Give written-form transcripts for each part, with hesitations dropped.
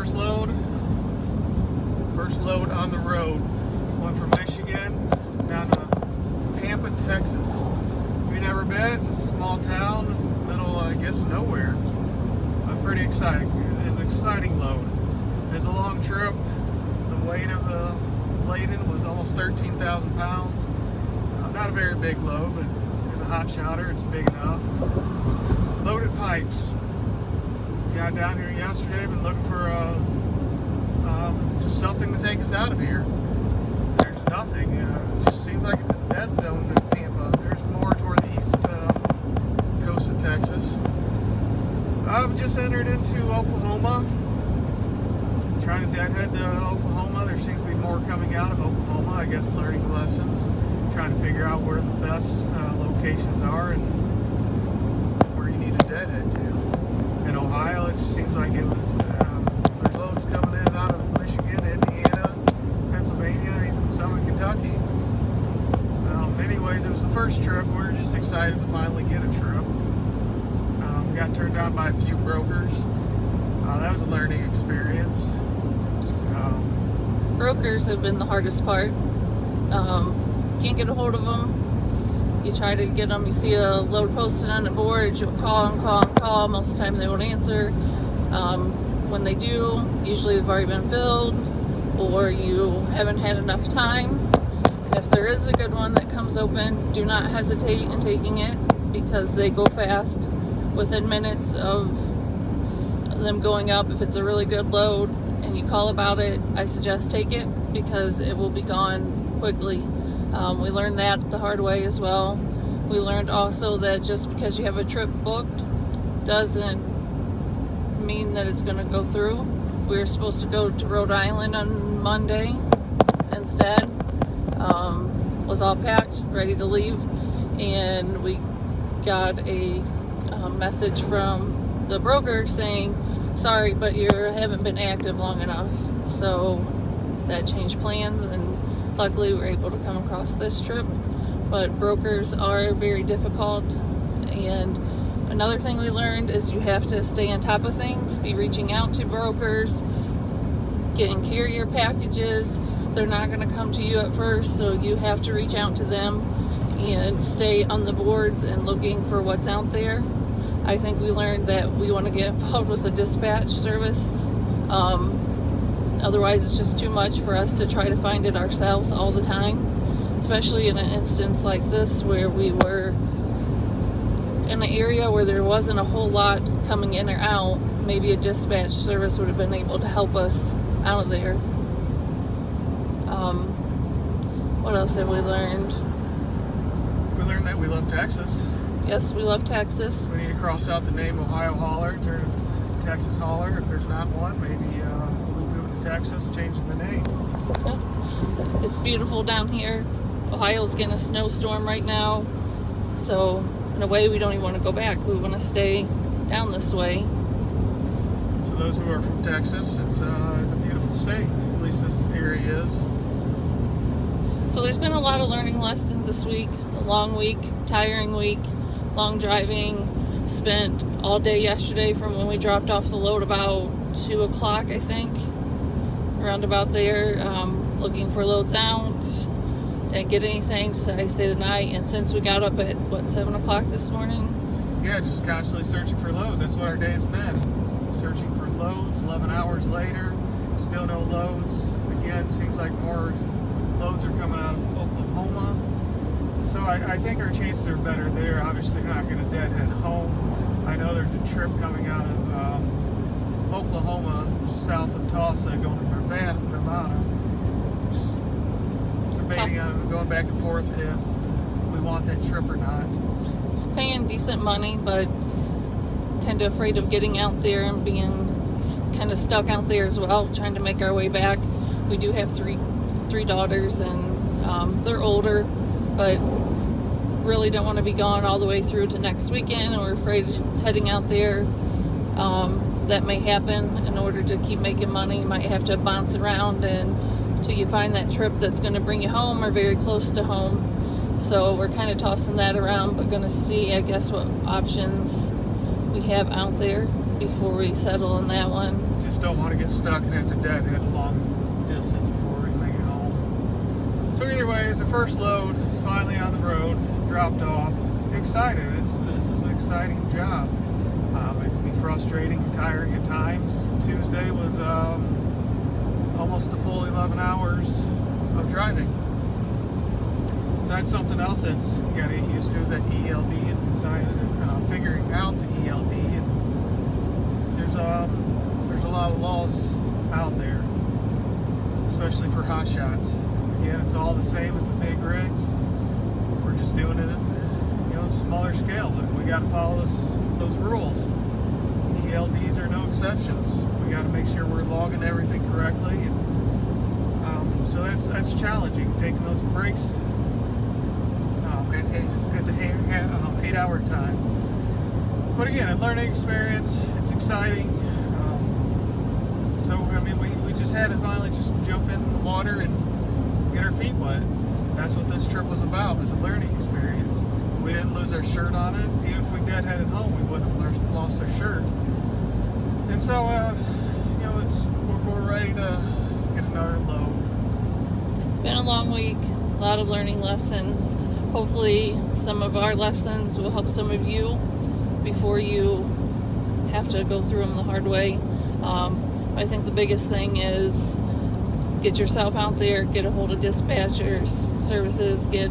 first load on the road. Went from Michigan down to Pampa, Texas. If you've never been, it's a small town, middle, I guess, nowhere. I'm pretty excited. It's an exciting load. It's a long trip. The weight of the laden was almost 13,000 pounds. Not a very big load, but there's a hot shotter. It's big enough. Loaded pipes. Got down here yesterday. Been looking for just something to take us out of here. There's nothing. It just seems like it's a dead zone in Pampa. There's more toward the east coast of Texas. I've just entered into Oklahoma. Trying to deadhead to Oklahoma. There seems to be more coming out of Oklahoma. I guess learning lessons. Trying to figure out where the best locations are and where you need to deadhead to. In Ohio, it just seems like it was there's loads coming in out of Michigan, Indiana, Pennsylvania, even some in Kentucky. Anyways, it was the first trip. We were just excited to finally get a trip. Got turned down by a few brokers. That was a learning experience. Brokers have been the hardest part. Can't get a hold of them. You try to get them, you see a load posted on the board, you'll call and call and call. Most of the time they won't answer. When they do, usually they've already been filled or you haven't had enough time. And if there is a good one that comes open, do not hesitate in taking it because they go fast. Within minutes of them going up, if it's a really good load and you call about it, I suggest take it because it will be gone quickly. We learned that the hard way as well. We learned also that just because you have a trip booked doesn't mean that it's going to go through. We were supposed to go to Rhode Island on Monday instead. Was all packed, ready to leave, and we got a message from the broker saying, sorry, but you haven't been active long enough. So that changed plans, and luckily we were able to come across this trip. But brokers are very difficult, and another thing we learned is you have to stay on top of things, be reaching out to brokers, getting carrier packages. They're not going to come to you at first, so you have to reach out to them and stay on the boards and looking for what's out there. I think we learned that we want to get involved with a dispatch service. Otherwise, it's just too much for us to try to find it ourselves all the time, especially in an instance like this where we were in an area where there wasn't a whole lot coming in or out. Maybe a dispatch service would have been able to help us out of there. What else have we learned? We learned that we love Texas. Yes, we love Texas. We need to cross out the name Ohio Hauler, turn it to Texas Hauler. If there's not one, maybe we'll move to Texas, change the name. Yeah. It's beautiful down here. Ohio's getting a snowstorm right now. So, in a way, we don't even want to go back. We want to stay down this way. So those who are from Texas, it's a beautiful state. At least this area is. So there's been a lot of learning lessons this week. A long week, tiring week, long driving. Spent all day yesterday from when we dropped off the load about 2 o'clock, I think. Around about there, looking for loads out. Didn't get anything, so I stayed the night. And since we got up at, 7 o'clock this morning? Yeah, just constantly searching for loads. That's what our day's been. Searching for loads, 11 hours later, still no loads. Again, seems like more loads are coming out of Oklahoma. So I think our chances are better there. Obviously, we're not going to deadhead home. I know there's a trip coming out of Oklahoma, just south of Tulsa, going to Nevada. Just debating on going back and forth if we want that trip or not. It's paying decent money, but kind of afraid of getting out there and being kind of stuck out there as well, trying to make our way back. We do have three daughters, and they're older, but really don't want to be gone all the way through to next weekend, and we're afraid heading out there that may happen. In order to keep making money, you might have to bounce around until you find that trip that's going to bring you home or very close to home. So we're kind of tossing that around, but going to see, I guess, what options we have out there. before we settle on that one. Just don't want to get stuck and have to deadhead a long distance before we make it home. So either way, it's the first load. It's finally on the road, dropped off. Excited. This is an exciting job. It can be frustrating and tiring at times. Tuesday was almost the full 11 hours of driving. So that's something else that's you got to get used to is that ELD and figuring out the ELD. And there's a lot of laws out there, especially for hot shots. Again, it's all the same as the big rigs. We're just doing it at smaller scale, but we got to follow those rules. ELDs are no exceptions. We got to make sure we're logging everything correctly, and so that's challenging. Taking those breaks at the 8-hour time. But again, a learning experience. It's exciting. So I mean, we just had to finally just jump in the water and get our feet wet. That's what this trip was about. Was a learning experience. We didn't lose our shirt on it. Even if we deadheaded home, we wouldn't have lost our shirt. And so, we're ready to get another load. Been a long week. A lot of learning lessons. Hopefully, some of our lessons will help some of you before you have to go through them the hard way. I think the biggest thing is get yourself out there, get a hold of dispatchers, services, get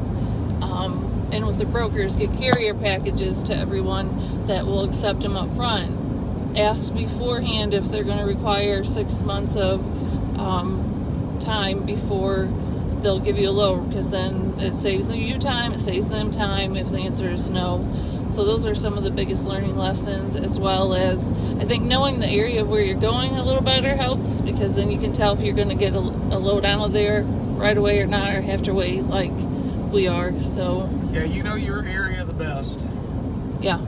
in with the brokers, get carrier packages to everyone that will accept them up front. Ask beforehand if they're going to require 6 months of time before they'll give you a load, because then it saves you time, it saves them time if the answer is no. So those are some of the biggest learning lessons, as well as I think knowing the area of where you're going a little better helps, because then you can tell if you're going to get a load out of there right away or not, or have to wait like we are. So yeah, you know your area the best. Yeah,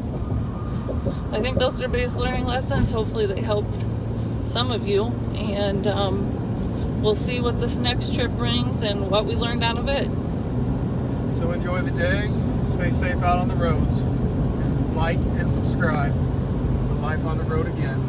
I think those are the biggest learning lessons. Hopefully they helped some of you, and we'll see what this next trip brings and what we learned out of it. So enjoy the day, stay safe out on the roads, and like and subscribe to Life on the Road Again.